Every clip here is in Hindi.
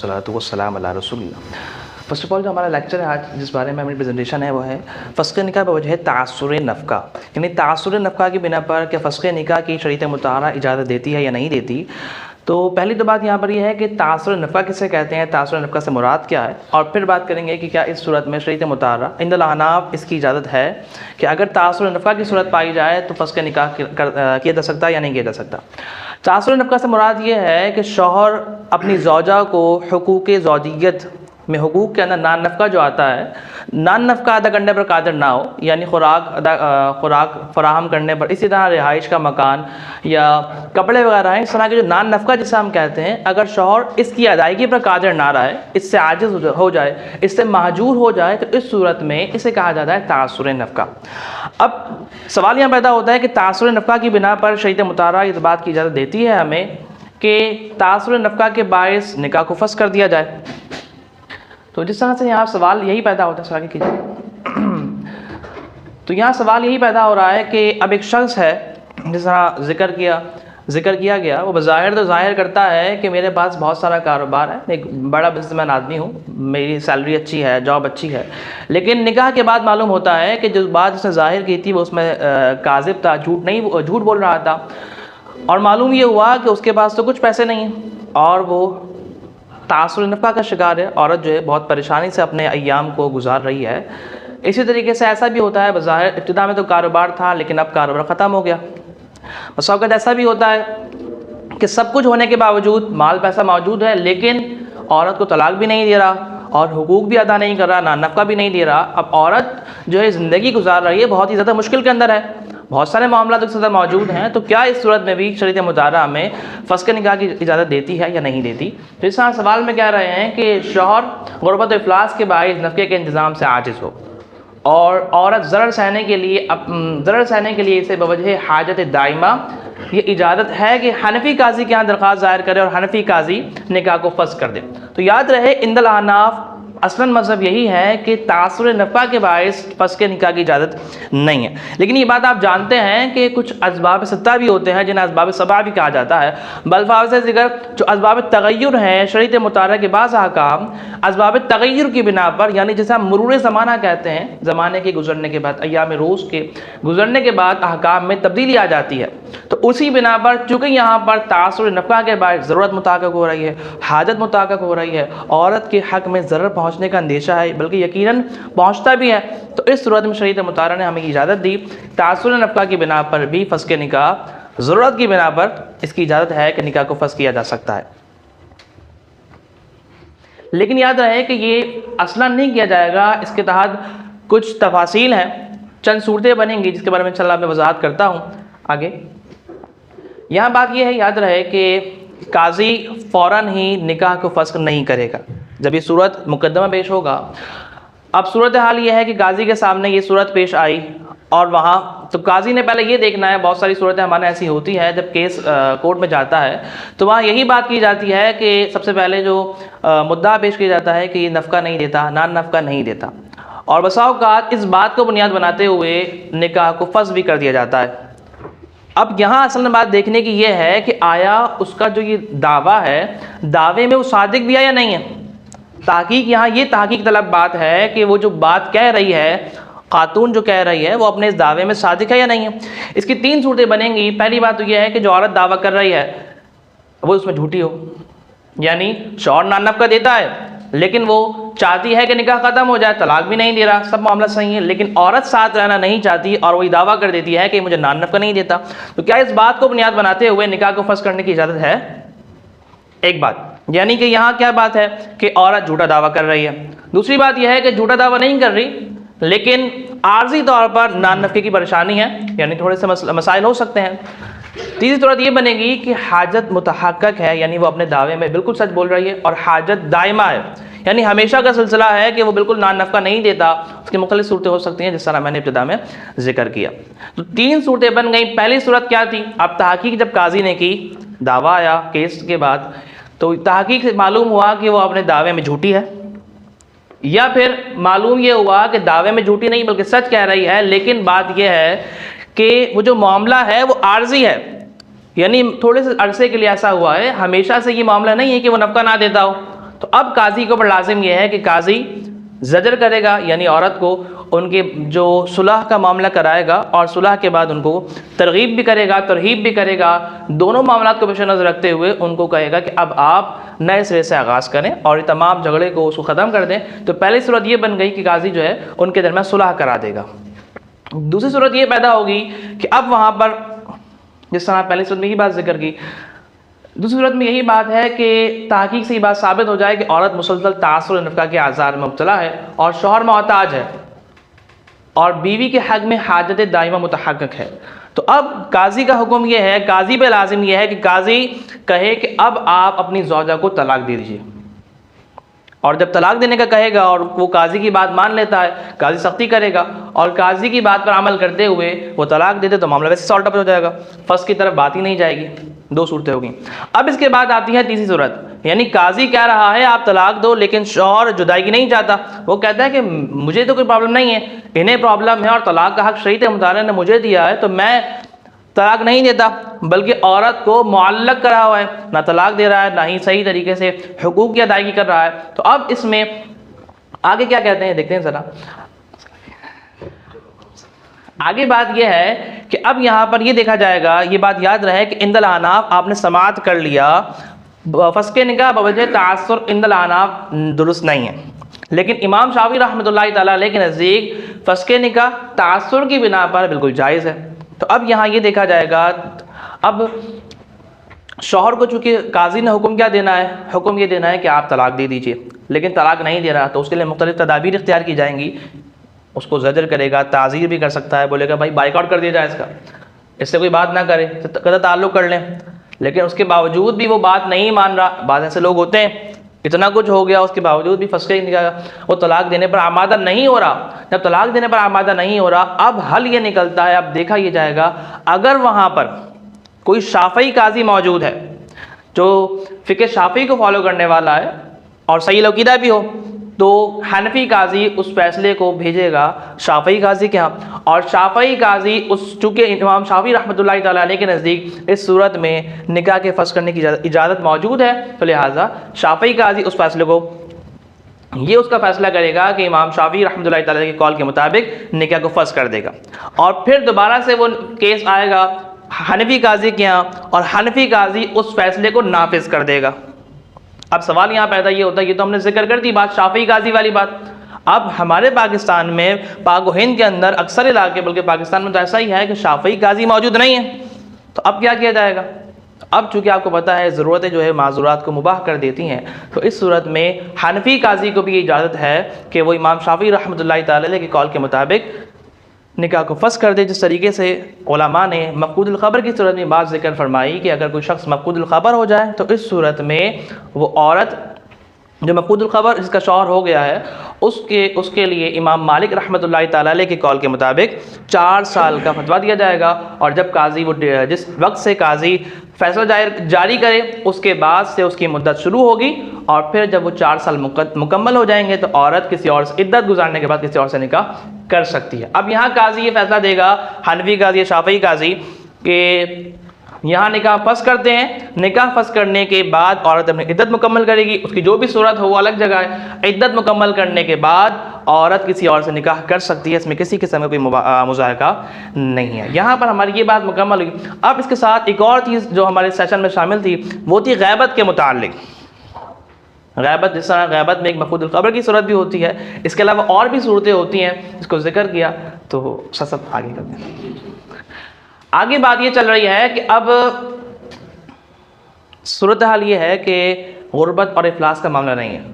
वस्सलातु वस्सलाम अला रसूलिल्लाह। फ़र्स्ट ऑफ ऑल जो हमारा लेक्चर है आज, जिस बारे में हमारी प्रेजेंटेशन है, वो है फ़स्ख़ निकाह बवजह तासुर नफ़क़ा। यानी तासुर नफ़क़ा की बिना पर क्या फ़स्ख़ निकाह की शरीयत मुताहरा इजाज़त देती है या नहीं देती। तो पहली तो बात यहाँ पर यह है कि तासुर नफ़क़ा किसे कहते हैं, तासुर नफ़क़ा से मुराद क्या है, और फिर बात करेंगे कि क्या इस सूरत में शरीयत मुताहरा इंदल अहनाफ़ इसकी इजाज़त है कि अगर तासुर नफ़क़ा की सूरत पाई जाए तो फ़स्ख़ निकाह किया जा सकता है या नहीं किया जा सकता। तासुर नफ़क़ा से मुराद ये है कि शौहर अपनी ज़ौजा को हुकूक़ ज़ौजियत में हुकूक़ के अंदर नान नफ़क़ा जो आता है, नान नफ़क़ा अदा करने पर कादिर ना हो, यानी खुराक फ़राहम करने पर, इसी तरह रिहाइश का मकान या कपड़े वगैरह हैं, इस तरह के जो नान नफ़क़ा जिसे हम कहते हैं, अगर शौहर इसकी अदायगी पर कादिर ना रहे, इससे आजिज़ हो जाए, इससे महजूर हो जाए, तो इस सूरत में इसे कहा जाता है तासुर नफ़क़ा। अब सवाल यहाँ पैदा होता है कि तासुर नफ़क़ा की बिना पर शरीयत मुताहरा इस बात की इजाज़त देती है हमें कि तासुर नफ़क़ा के बाइस निकाह को फ़स्ख़ कर दिया जाए। तो जिस तरह से यहाँ सवाल यही पैदा होता है, सवाल कीजिए। तो यहाँ सवाल यही पैदा हो रहा है कि अब एक शख्स है, जिस तरह ज़िक्र किया गया, वो बज़ाहिर तो ज़ाहिर करता है कि मेरे पास बहुत सारा कारोबार है, एक बड़ा बिज़नेसमैन आदमी हूँ, मेरी सैलरी अच्छी है, जॉब अच्छी है, लेकिन निकाह के बाद मालूम होता है कि जो बात उसने ज़ाहिर की थी वो उसमें काज़िब था, झूठ बोल रहा था, और मालूम ये हुआ कि उसके पास तो कुछ पैसे नहीं हैं और वो तासुर नफ़क़ा का शिकार है। औरत जो है बहुत परेशानी से अपने अय्याम को गुजार रही है। इसी तरीके से ऐसा भी होता है, बज़ाहिर इब्तिदा में तो कारोबार था लेकिन अब कारोबार ख़त्म हो गया। बस औक़त ऐसा भी होता है कि सब कुछ होने के बावजूद, माल पैसा मौजूद है, लेकिन औरत को तलाक भी नहीं दे रहा और हुकूक भी अदा नहीं कर रहा, नान नफ़क़ा भी नहीं दे रहा। अब औरत जो है ज़िंदगी गुजार रही है, बहुत ही ज़्यादा मुश्किल के अंदर है, बहुत सारे मामला तो सदर मौजूद हैं। तो क्या इस सूरत में भी शरीयत मुताहरा हमें फ़स्ख़ निकाह की इजाज़त देती है या नहीं देती। तो इस सवाल में कह रहे हैं कि शौहर ग़ुरबत इफ़लास के बाइस नफ़क़े के इंतज़ाम से आजिज़ हो और औरत ज़रर सहने के लिए इसे बवजह हाजत दाइमा ये इजाज़त है कि हनफ़ी काजी के यहाँ दरख्वास्त ज़ाहिर करे और हनफ़ी काजी निकाह को फ़स्ख़ कर दे। तो याद रहे, इंदल अहनाफ़ असलन मज़हब यही है कि तासुर नफ़क़ा के बाइस फ़स्ख़ निकाह की इजाज़त नहीं है। लेकिन ये बात आप जानते हैं कि कुछ असबाब सत्ता भी होते हैं जिन्हें असबाब सबा भी कहा जाता है। बल्फ़ाज़ ज़िक्र जो असबाब तग़य्युर हैं, शरीयत मुताहरा के बाज़ अहकाम असबाब तग़य्युर की बिना पर, यानी जैसे हम मरूर ज़माना कहते हैं, ज़माने के गुजरने के बाद, अय्याम रोज़ के गुजरने के बाद अहकाम में तब्दीली आ जाती है। तो उसी बिना पर चूँकि यहाँ पर तासुर नफ़क़ा के बाइस ज़रूरत मुताक़क़ हो रही है, हाजत मुताक़क़ हो रही है, औरत के हक़ में ज़रर पहुँचने का अंदेशा है, बल्कि यकीनन पहुँचता भी है, तो इस सूरत में शरीयत मुताहरा ने हमें इजाज़त दी तासुर नफ़क़ा की बिना पर भी फ़स्ख़ निकाह, ज़रूरत की बिना पर इसकी इजाज़त है कि निकाह को फ़स्ख़ किया जा सकता है। लेकिन याद रहे कि ये असलन नहीं किया जाएगा, इसके तहत कुछ तफासील हैं, चंद सूरतें बनेंगी जिसके बारे में इंशाअल्लाह मैं वज़ाहत करता हूँ आगे। यहाँ बात यह है, याद रहे कि काजी फ़ौरन ही निकाह को फ़स्ख़ नहीं करेगा जब ये सूरत मुकद्दमा पेश होगा। अब सूरत हाल ये है कि काजी के सामने ये सूरत पेश आई और वहाँ तो काजी ने पहले ये देखना है, बहुत सारी सूरतें हमारे ऐसी होती हैं जब केस कोर्ट में जाता है तो वहाँ यही बात की जाती है कि सबसे पहले जो मुद्दा पेश किया जाता है कि ये नफ़क़ा नहीं देता, नान नफ़क़ा नहीं देता, और बसा औक़ात इस बात को बुनियाद बनाते हुए निकाह को फ़स्ख़ भी कर दिया जाता है। अब यहाँ असल में बात देखने की ये है कि आया उसका जो ये दावा है, दावे में वो सादिक भी है या नहीं है। तहकीक यहाँ ये तहकीक तलब बात है कि वो जो बात कह रही है, खातून जो कह रही है, वो अपने इस दावे में सादिक है या नहीं है। इसकी तीन सूरतें बनेंगी। पहली बात तो ये है कि जो औरत दावा कर रही है वो उसमें झूठी हो, यानी शौहर नान नफ़क़ा देता है लेकिन वो चाहती है कि निकाह ख़त्म हो जाए, तलाक भी नहीं दे रहा, सब मामला सही है, लेकिन औरत साथ रहना नहीं चाहती और वही दावा कर देती है कि मुझे नान नफ़क़ा नहीं देता। तो क्या इस बात को बुनियाद बनाते हुए निकाह को फ़स्ख़ करने की इजाज़त है? एक बात, यानी कि यहाँ क्या बात है कि औरत झूठा दावा कर रही है। दूसरी बात यह है कि झूठा दावा नहीं कर रही लेकिन आर्जी तौर पर नान नफ़क़े की परेशानी है, यानी थोड़े से मसाइल हो सकते हैं। तीसरी सूरत ये बनेगी कि हाजत मुतहक्क़क़ है, यानी वो अपने दावे में बिल्कुल सच बोल रही है, और हाजत दायमा है, यानी हमेशा का सिलसिला है कि वो बिल्कुल नान नफ़क़ा नहीं देता। उसकी मुख्तलिफ़ सूरतें हो सकती हैं जिस तरह मैंने इब्तिदा में ज़िक्र किया। तो तीन सूरतें बन गई। पहली सूरत क्या थी? अब तहकीक जब काजी ने की, दावा आया केस के बाद, तो तहकीक से मालूम हुआ कि वो अपने दावे में झूठी है, या फिर मालूम ये हुआ कि दावे में झूठी नहीं बल्कि सच कह रही है, लेकिन बात यह है कि वो जो मामला है वो आर्जी है, यानी थोड़े से अरसे के लिए ऐसा हुआ है, हमेशा से ये मामला नहीं है कि वो नफ़क़ा ना देता हो। तो अब काजी के ऊपर लाजिम यह है कि काजी ज़जर करेगा, यानी औरत को उनके जो सुलह का मामला कराएगा और सुलह के बाद उनको तरगीब भी करेगा, तरहीब भी करेगा। दोनों मामलात को पेश नज़र रखते हुए उनको कहेगा कि अब आप नए सिरे से आगाज़ करें और ये तमाम झगड़े को उसको ख़त्म कर दें। तो पहली सूरत ये बन गई कि काजी जो है उनके दरमियान सुलह करा देगा। दूसरी सूरत ये पैदा होगी कि अब वहाँ पर, जिस तरह पहली सूरत में ही बात जिक्र की, दूसरी सूरत में यही बात है कि तहकीक से ये बात साबित हो जाए कि औरत मुसलसल तासुर नफ़का के आज़ार में मुब्तला है और शौहर मोहताज है और बीवी के हक़ में हाजत दाइमा मुतहक़्क़िक़ है। तो अब काजी का हुक्म यह है, काजी पे लाजिम यह है कि काजी कहे कि अब आप अपनी ज़ौजा को तलाक दे दीजिए। और जब तलाक देने का कहेगा और वो काजी की बात मान लेता है, काजी सख्ती करेगा और काजी की बात पर अमल करते हुए वो तलाक दे दे तो मामला वैसे सॉल्ट अप हो जाएगा, फर्स्ट की तरफ बात ही नहीं जाएगी। दो सूरतें होगी। अब इसके बाद आती है तीसरी सूरत, यानी काजी कह रहा है आप तलाक दो, लेकिन शौहर जुदाई की नहीं चाहता। वो कहता है कि मुझे तो कोई प्रॉब्लम नहीं है, इन्हें प्रॉब्लम है और तलाक का हक शरीयत मुताहरा ने मुझे दिया है, तो मैं तलाक नहीं देता, बल्कि औरत को मुअल्लक करा हुआ है, ना तलाक दे रहा है ना ही सही तरीके से हुकूक की अदायगी कर रहा है। तो अब इसमें आगे क्या कहते हैं देखते हैं ज़रा। आगे बात यह है कि अब यहाँ पर ये देखा जाएगा, ये बात याद रहे कि इंदल अहनाफ आपने समाअत कर लिया, फस्के निकाह बवजह तासुर इंदल अहनाफ दुरुस्त नहीं है, लेकिन इमाम शाफी रहमतुल्लाह तआला अलैह के नज़दीक फस्के निकाह तासुर की बिना पर बिल्कुल जायज़ है। तो अब यहाँ ये देखा जाएगा, अब शौहर को चूँकि काजी ने हुक्म क्या देना है, हुक्म ये देना है कि आप तलाक दे दीजिए, लेकिन तलाक नहीं दे रहा तो उसके लिए मुख्तलिफ तदाबीर इख्तियार की जाएंगी। उसको ज़जर करेगा, ताज़ीर भी कर सकता है, बोलेगा भाई बाइकआउट कर दिया जाए इसका, इससे कोई बात ना करे, कदा ताल्लुक़ कर लें। लेकिन उसके बावजूद भी वो बात नहीं मान रहा, बाद ऐसे लोग होते हैं, इतना कुछ हो गया उसके बावजूद भी फंस गया, वो तलाक देने पर आमादा नहीं हो रहा। जब तलाक देने पर आमादा नहीं हो रहा, अब हल ये निकलता है, अब देखा ये जाएगा, अगर वहाँ पर कोई शाफ़ई काजी मौजूद है जो फ़िक़्ह शाफ़ई को फॉलो करने वाला है और सही अक़ीदा भी हो, तो हनफी काजी उस फैसले को भेजेगा शाफ़ई काजी के यहाँ, और शाफ़ई काजी उस, चूँकि इमाम शाफ़ी रहमतुल्लाह तआला अलैह के नज़दीक इस सूरत में निकाह के फस्ख़ करने की इजाज़त मौजूद है, तो लिहाजा शाफ़ई काजी उस फैसले को, ये उसका फैसला करेगा कि इमाम शाफ़ी रहमतुल्लाह तआला के कौल के मुताबिक निकाह को फस्ख़ कर देगा। और फिर दोबारा से वो केस आएगा हनफी काजी के यहाँ और हनफी काजी उस फैसले को नाफिज कर देगा। अब सवाल यहाँ पैदा ये होता है, ये तो हमने जिक्र कर दी बात शाफ़ी काजी वाली बात, अब हमारे पाकिस्तान में पाक व हिंद के अंदर अक्सर इलाके, बल्कि पाकिस्तान में तो ऐसा ही है कि शाफ़ी काजी मौजूद नहीं है, तो अब क्या किया जाएगा। अब चूँकि आपको पता है ज़रूरतें जो है माज़ूरात को मुबाह कर देती हैं, तो इस सूरत में हनफी काजी को भी इजाज़त है कि वो इमाम शाफ़ी रहमतुल्लाह तआला अलैह के कौल के मुताबिक निकाह को फस्ख़ कर दे। जिस तरीके से उलमा ने मफ़क़ूदुल ख़बर की सूरत में बात ज़िक्र फरमाई कि अगर कोई शख्स मफ़क़ूदुल ख़बर हो जाए तो इस सूरत में वो औरत जो मफ़क़ूदुल ख़बर जिसका शौहर हो गया है उसके लिए इमाम मालिक रहमतुल्लाह तआला अलैह के कौल के मुताबिक 4 साल का फतवा दिया जाएगा। और जब काजी वो जिस वक्त से काजी फैसला जारी करे उसके बाद से उसकी मुद्दत शुरू होगी, और फिर जब वो 4 साल मुकम्मल हो जाएंगे तो औरत किसी और से इद्दत गुजारने के बाद किसी और से निकाह कर सकती है। अब यहाँ काजी ये फैसला देगा, हनफी काजी या शाफ़ई काजी, कि यहाँ निकाह फस्ख़ करते हैं, निकाह फस्ख़ करने के बाद औरत अपनी इद्दत मुकम्मल करेगी, उसकी जो भी सूरत हो वो अलग जगह है। इद्दत मुकम्मल करने के बाद औरत किसी और से निकाह कर सकती है, इसमें किसी किस्म का कोई मुज़ाहका नहीं है। यहाँ पर हमारी ये बात मुकम्मल हुई। अब इसके साथ एक और चीज़ जो हमारे सेशन में शामिल थी वो थी गैबत के मुताल्लिक़। गैबत, जिस तरह गैबत में एक मफ़क़ूदुल ख़बर की सूरत भी होती है, इसके अलावा और भी सूरतें होती हैं जिसको जिक्र किया, तो सब आगे करते हैं। आगे बात ये चल रही है कि अब सूरत हाल ये है कि गुर्बत और इफलास का मामला नहीं है,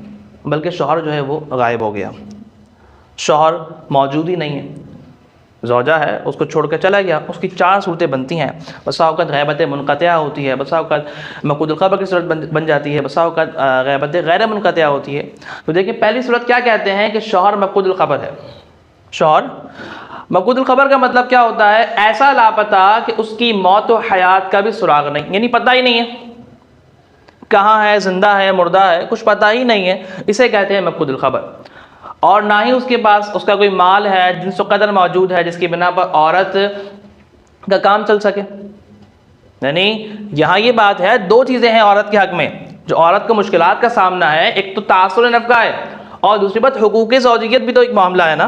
बल्कि शौहर जो है वो गायब हो गया, शौहर मौजूद ही नहीं है, ज़ौजा है उसको छोड़ कर चला गया। उसकी 4 सूरतें बनती हैं, बसा औक़ात गैबत मुनक़तिया होती है, बसा औक़ात मफ़क़ूदुल ख़बर की सूरत बन जाती है, बसा औक़ात गैबत गैर मुनक़तिया होती है। तो देखिए पहली सूरत क्या कहते हैं कि शौहर मफ़क़ूदुल ख़बर है। शौहर मफ़क़ूदुल ख़बर का मतलब क्या होता है, ऐसा लापता कि उसकी मौत व हयात का भी सुराग नहीं, यानी पता ही नहीं है कहाँ है, ज़िंदा है मुर्दा है, कुछ पता ही नहीं है, इसे कहते हैं मफ़क़ूदुल ख़बर। और ना ही उसके पास उसका कोई माल है, जिन्स कदर मौजूद है जिसकी बिना पर औरत का काम चल सके। यानी यहाँ ये बात है, 2 चीज़ें हैं औरत के हक़ में, जो औरत को मुश्किलात का सामना है, एक तो तासुर नफ़का है और दूसरी बात हुकूक ज़ौजियत भी तो एक मामला है ना,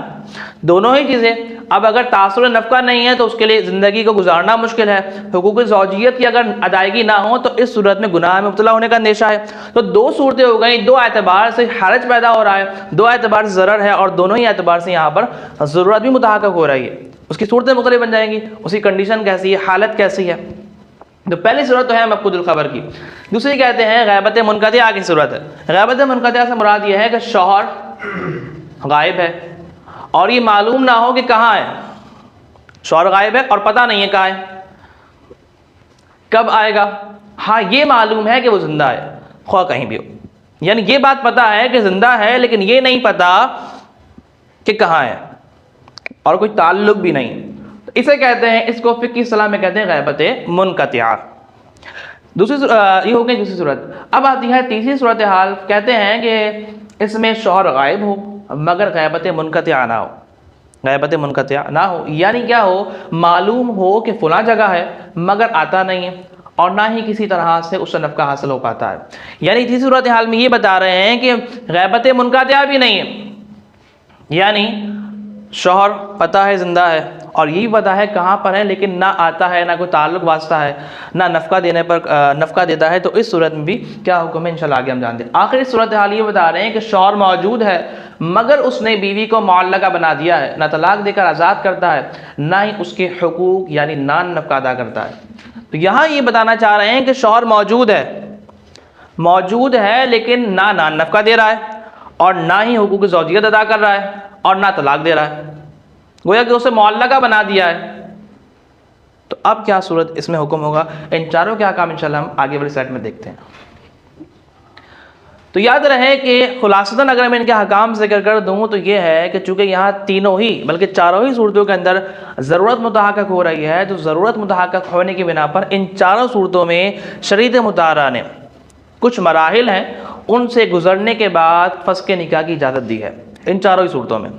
दोनों ही चीज़ें। अब अगर तासुर नफ़का नहीं है तो उसके लिए ज़िंदगी को गुजारना मुश्किल है, हुकूक ज़ौजियत की अगर अदायगी ना हो तो इस सूरत में गुनाह में मुब्तला होने का अंदेशा है। तो दो सूरतें हो गई, दो एतबार से हरज पैदा हो रहा है, दो एतबार से ज़रर है और दोनों ही एतबार से यहाँ पर ज़रूरत भी मुतहक़्क़िक़ हो रही है। उसकी सूरतें मुख्तलिफ बन जाएंगी, उसकी कंडीशन कैसी है, हालत कैसी है। तो पहली सूरत तो है मफ़क़ूदुल ख़बर की, दूसरी कहते हैं ग़ैबत मुनक़तिआ की सूरत है। ग़ैबत मुनक़तिआ से मुराद ये है कि शौहर गायब है और ये मालूम ना हो कि कहाँ है, शौहर गायब है और पता नहीं है कहाँ है, कब आएगा। हाँ ये मालूम है कि वो ज़िंदा है, ख्वाह कहीं भी हो, यानी ये बात पता है कि ज़िंदा है लेकिन ये नहीं पता कि कहाँ है और कोई ताल्लुक़ भी नहीं। तो इसे कहते हैं, इसको फ़िक़्ह की इस्तिलाह में कहते हैं ग़ैबत मुनक़तिआ। दूसरी ये हो गई दूसरी सूरत। अब आती है तीसरी सूरत हाल, कहते हैं कि इसमें शौहर गायब हो मगर ग़ैबत मुनक़तिआ ना हो, ग़ैबत मुनक़तिआ ना हो यानी क्या हो, मालूम हो कि फ़लाँ जगह है मगर आता नहीं है और ना ही किसी तरह से उससे नफ़का हासिल हो पाता है। यानी तीसरी सूरत हाल में ये बता रहे हैं कि ग़ैबत मुनक़तिआ भी नहीं है, यानी शौहर पता है ज़िंदा है और यही पता है कहाँ पर है लेकिन ना आता है, ना कोई ताल्लुक़ वास्ता है, ना नफ़का देने पर नफ़का देता है। तो इस सूरत में भी क्या हुक्म है इंशाल्लाह आगे हम जानते हैं। आखिरी सूरत हाल ये बता रहे हैं कि शौहर मौजूद है मगर उसने बीवी को मुअल्लक़ा बना दिया है, ना तलाक देकर आज़ाद करता है, ना ही उसके हुकूक यानी नान नफ़का अदा करता है। तो यहाँ ये बताना चाह रहे हैं कि शौहर मौजूद है लेकिन ना नान नफ़का दे रहा है और ना ही हुकूक ज़ौजियत अदा कर रहा है और ना तलाक दे रहा है, गोया कि उसे मुअल्लक़ा बना दिया है। तो अब क्या सूरत इसमें हुक्म होगा, इन चारों के अहकाम इंशाल्लाह हम आगे वाली स्लाइड में देखते हैं। तो याद रहे कि खुलासतन अगर मैं इनके अहकाम ज़िक्र कर दूँ तो ये है कि चूँकि यहाँ तीनों ही बल्कि चारों ही सूरतों के अंदर ज़रूरत मुतहक़्क़िक़ हो रही है, तो ज़रूरत मुतहक़्क़िक़ होने की बिना पर इन चारों सूरतों में शरीयत मुताहरा ने कुछ मराहिल हैं उनसे गुजरने के बाद फ़स्ख़ निकाह की इजाज़त दी है इन चारों ही सूरतों में।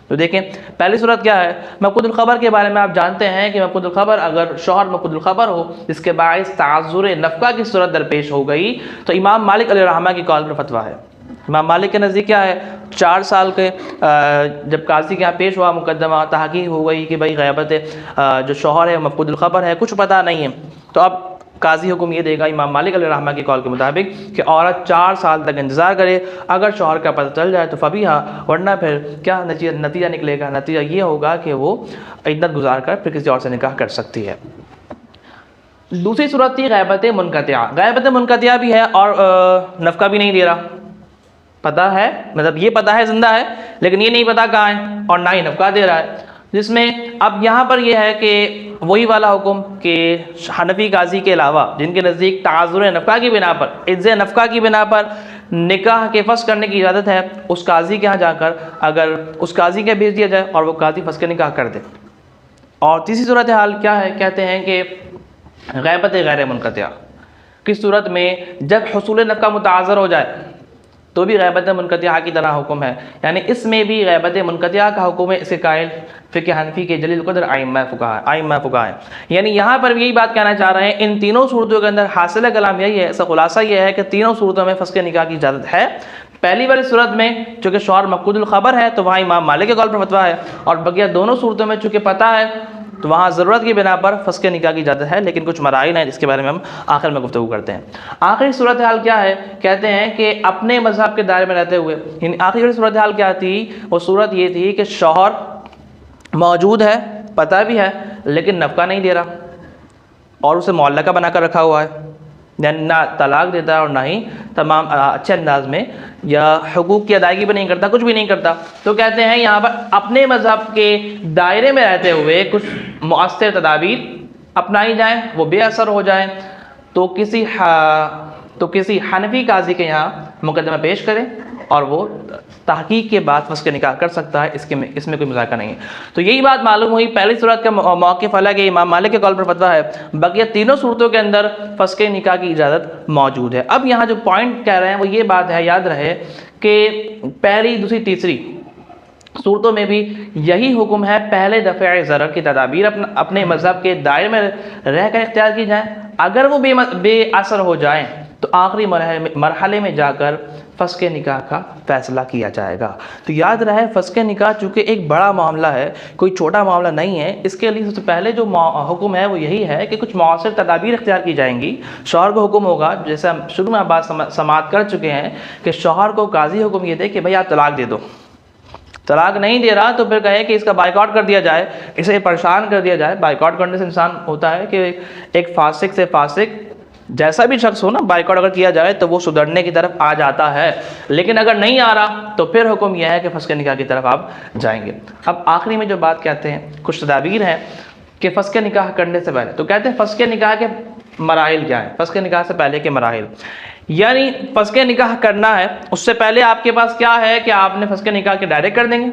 तो देखें पहली सूरत क्या है, मफ़क़ूदुल ख़बर के बारे में आप जानते हैं कि मफ़क़ूदुल ख़बर अगर शौहर मफ़क़ूदुल ख़बर हो जिसके बाइस ताज़ुर नफ़का की सूरत दरपेश हो गई तो इमाम मालिक अलैहिर्रहमा की कौल पर फतवा है। इमाम मालिक के नज़दीक क्या है, 4 साल के जब काजी के यहाँ पेश हुआ मुकदमा, तहक़ीक़ हो गई कि भाई ग़ैबत जो शौहर है मफ़क़ूदुल ख़बर है, कुछ पता नहीं है, तो अब काजी हुक्म ये देगा इमाम मालिक अलैहिर्रहमा की कौल के मुताबिक कि औरत 4 साल तक इंतज़ार करे, अगर शौहर का पता चल जाए तो फ़बीहा, वरना फिर क्या नतीजा निकलेगा, नतीजा ये होगा कि वो इद्दत गुजार कर फिर किसी और से निकाह कर सकती है। दूसरी सूरत थी ग़ैबत मुनक़तिआ। ग़ैबत मुनक़तिआ भी है और नफ़का भी नहीं दे रहा, पता है मतलब ये पता है ज़िंदा है लेकिन ये नहीं पता कहाँ है और ना ही नफ़का दे रहा है, जिसमें अब यहाँ पर यह है कि वही वाला हुक्म कि हनफी काजी के अलावा जिनके नज़दीक ताज़ुर नफ़का की बिना पर, इज़्ज़े नफ़का की बिना पर निकाह के फ़स्ख़ करने की इजाज़त है, उस काजी के यहाँ जाकर अगर उस काजी के भेज दिया जाए और वो काजी फ़स्ख़ के निकाह कर दे। और तीसरी सूरत हाल क्या है, कहते हैं कि ग़ैबत गैर मुनक़तिआ की सूरत में जब हुसूल नफ़का मुताज़र हो जाए तो भी ग़ैबत मुनक़तिआ की तरह हुक्म है, यानी इसमें भी ग़ैबत मुनक़तिआ का हुक्म है। इसके कायल फ़िक़्ह हनफ़ी के जलील क़द्र आइम्मा फ़ुक़हा है। यानी यहाँ पर भी यही बात कहना चाह रहे हैं, इन तीनों सूरतों के अंदर हासिल कलाम यही है, इसका खुलासा यह है कि तीनों सूरतों में फ़स्ख़ निकाह की इजाज़त है। पहली वाली सूरत में चूँकि शौहर मफ़क़ूदुल ख़बर है तो वहाँ इमाम मालिक के कौल पर फतवा है, और बकिया दोनों सूरतों में चूँकि पता है तो वहाँ ज़रूरत की बिना पर फ़स्ख़ निकाह की इजाज़त है, लेकिन कुछ मराइल हैं जिसके बारे में हम आखिर में गुफ्तगू करते हैं। आखिरी सूरत हाल क्या है, कहते हैं कि अपने मज़हब के दायरे में रहते हुए, यानी आखिरी सूरत हाल क्या थी, वो सूरत ये थी कि शौहर मौजूद है, पता भी है लेकिन नफ़का नहीं दे रहा और उसे मुअल्लक़ा बना कर रखा हुआ है, यानी ना तलाक देता है और ना ही तमाम अच्छे अंदाज में या हुकूक की अदायगी भी नहीं करता, कुछ भी नहीं करता। तो कहते हैं यहाँ पर अपने मज़हब के दायरे में रहते हुए कुछ मुअस्सिर तदाबीर अपनाई जाएँ, वो बेअसर हो जाएँ, तो किसी हनफी काजी के यहाँ मुकदमा पेश करें और वो तहक़ीक़ के बाद फ़स्ख़ निकाह कर सकता है, इसमें कोई मज़ाक़ा नहीं है। तो यही बात मालूम हुई, पहली सूरत का मौक़िफ़ अलग है, इमाम मालिक के कौल पर फतवा है, बकिया तीनों सूरतों के अंदर फ़स्ख़ निकाह की इजाज़त मौजूद है। अब यहाँ जो पॉइंट कह रहे हैं वो ये बात है, याद रहे कि पहली, दूसरी, तीसरी सूरतों में भी यही हुक्म है, पहले दफ़े ज़रर की तदाबीर अपने मज़हब के दायरे में रह कर इख्तियार की जाए, अगर वो बेअसर हो जाएँ तो आखिरी मरहले में जाकर फ़स्क़ निकाह का फ़ैसला किया जाएगा। तो याद रहे फ़स्क़ निकाह चूँकि एक बड़ा मामला है, कोई छोटा मामला नहीं है, इसके लिए सबसे पहले जो हुक्म है वो यही है कि कुछ मौसर तदाबीर इख्तियार की जाएंगी। शौहर को हुक्म होगा, जैसे हम शुरू में बात समाअत कर चुके हैं कि शौहर को काजी हुक्म ये दे कि भाई आप तलाक दे दो। तलाक नहीं दे रहा तो फिर कहे कि इसका बाइकआउट कर दिया जाए, इसे परेशान कर दिया जाए। बाइकआउट करने से इंसान होता है कि एक फासिक से फासिक जैसा भी शख्स हो ना, बाइकआउट अगर किया जाए तो वो सुधरने की तरफ आ जाता है। लेकिन अगर नहीं आ रहा तो फिर हुक्म यह है कि फ़स्क़ निकाह की तरफ आप जाएंगे। अब आखिरी में जो बात कहते हैं, कुछ तदाबीर हैं कि फ़स्क़ निकाह करने से पहले, तो कहते हैं फ़स्क़ निकाह के मराहिल क्या हैं, फ़स्क़ निकाह से पहले के मराहिल। यानी फ़स्क़ निकाह करना है उससे पहले आपके पास क्या है कि आपने फ़स्क़ निकाह के डायरेक्ट कर देंगे,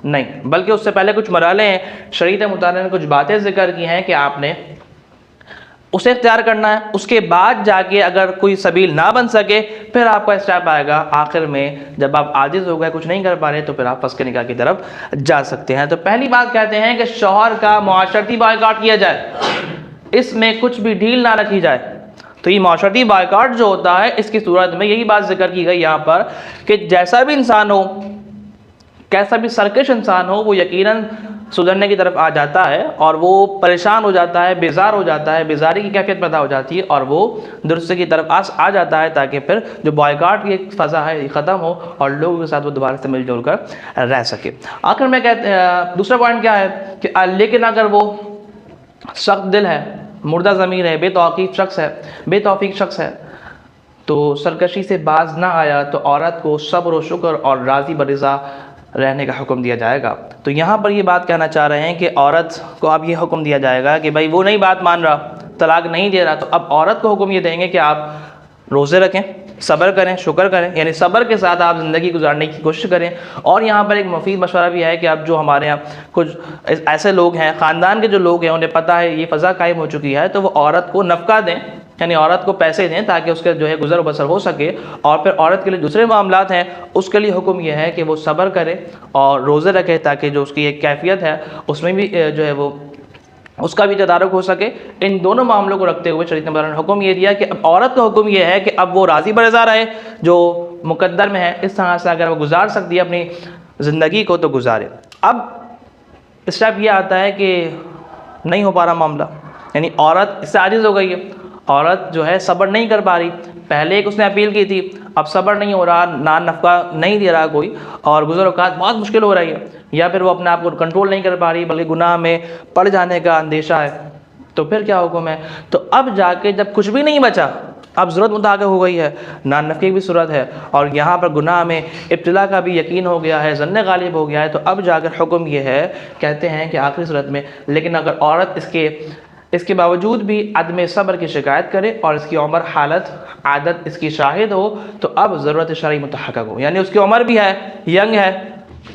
नहीं, बल्कि उससे पहले कुछ मरहले हैं। शरीयत मुताहरा ने कुछ बातें ज़िक्र की हैं कि आपने उसे इख्तियार करना है। उसके बाद जाके अगर कोई सबील ना बन सके फिर आपका स्टेप आएगा आखिर में, जब आप आजिज़ हो गए, कुछ नहीं कर पा रहे, तो फिर आप फ़स्क़ निकाह की तरफ जा सकते हैं। तो पहली बात कहते हैं कि शौहर का मुआशरती बाइकआउट किया जाए, इसमें कुछ भी ढील ना रखी जाए। तो ये मुआशरती बाइकआउट जो होता है, इसकी सूरत में यही बात जिक्र की गई यहाँ पर कि जैसा भी इंसान हो, कैसा भी सरकश इंसान हो, वो यकीनन सुधरने की तरफ आ जाता है और वो परेशान हो जाता है, बेजार हो जाता है, बेजारी की कैफियत पैदा हो जाती है और वो दुरुस्ती की तरफ आ जाता है, ताकि फिर जो बॉयकॉट की एक फ़ज़ा है ये ख़त्म हो और लोगों के साथ वो दोबारा से मिलजुल कर रह सके। आखिर में दूसरा पॉइंट क्या है कि लेकिन अगर वो सख्त दिल है, मुर्दा ज़मीर है, बेतौफ़ीक शख्स है, तो सरकशी से बाज ना आया तो औरत को सब्र व शुक्र और राज़ी बरिज़ा रहने का हुक्म दिया जाएगा। तो यहाँ पर ये बात कहना चाह रहे हैं कि औरत को अब ये हुक्म दिया जाएगा कि भाई वो नहीं बात मान रहा, तलाक नहीं दे रहा, तो अब औरत को हुक्म ये देंगे कि आप रोज़े रखें, सब्र करें, शुक्र करें, यानी सब्र के साथ आप ज़िंदगी गुजारने की कोशिश करें। और यहाँ पर एक मुफीद मशवरा भी है कि अब जो हमारे यहाँ कुछ ऐसे लोग हैं, ख़ानदान के जो लोग हैं, उन्हें पता है ये फ़ज़ा कायम हो चुकी है, तो वो औरत को नफ़का दें, यानी औरत को पैसे दें ताकि उसके जो है गुज़र बसर हो सके। और फिर औरत के लिए दूसरे मामलात हैं, उसके लिए हुक्म यह है कि वो सब्र करे और रोज़े रखे, ताकि जो उसकी एक कैफियत है उसमें भी जो है वो उसका भी तदारुक हो सके। इन दोनों मामलों को रखते हुए शरीयत ने हुक्म ये दिया कि अब औरत का हुक्म यह है कि अब वो राज़ी बरज़ा रहे, जो मुकद्दर में है, इस तरह से अगर वो गुजार सकती है अपनी ज़िंदगी को तो गुजारे। अब स्टेप ये आता है कि नहीं हो पा रहा मामला, यानी औरत इससे आजिज़ हो गई है, औरत जो है सब्र नहीं कर पा रही। पहले एक उसने अपील की थी, अब सब्र नहीं हो रहा, ना नफ़का नहीं दे रहा कोई, और गुज़र औक़ात बहुत मुश्किल हो रही है, या फिर वो अपने आप को कंट्रोल नहीं कर पा रही, बल्कि गुनाह में पड़ जाने का अंदेशा है। तो फिर क्या हुक्म है? तो अब जाके जब कुछ भी नहीं बचा, अब ज़रूरत मुताबिक हो गई है, ना नफ़के की भी सूरत है और यहाँ पर गुनाह में इब्तिला का भी यकीन हो गया है, ज़न्ने गालिब हो गया है, तो अब जाकर हुक्म ये है, कहते हैं कि आखिरी सूरत में, लेकिन अगर औरत इसके बावजूद भी अदम सब्र की शिकायत करे और इसकी उम्र, हालत, आदत इसकी शाहिद हो, तो अब ज़रूरत शरई मुतहक़्क़क़ हो, यानी उसकी उम्र भी है, यंग है,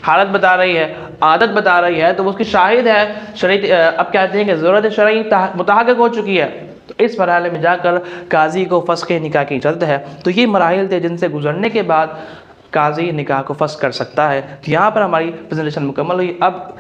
हालत बता रही है, आदत बता रही है, तो वो उसकी शाहिद है शरीयत। अब कहते हैं कि ज़रूरत शरई मुतहक़्क़क़ हो चुकी है, तो इस मरहले में जाकर काजी को फ़स्क़ निकाह की इजाज़त है। तो ये मराहिल थे जिनसे गुजरने के बाद काजी निकाह को फ़स्क़ कर सकता है। तो यहाँ पर हमारी प्रेजेंटेशन मुकम्मल हुई। अब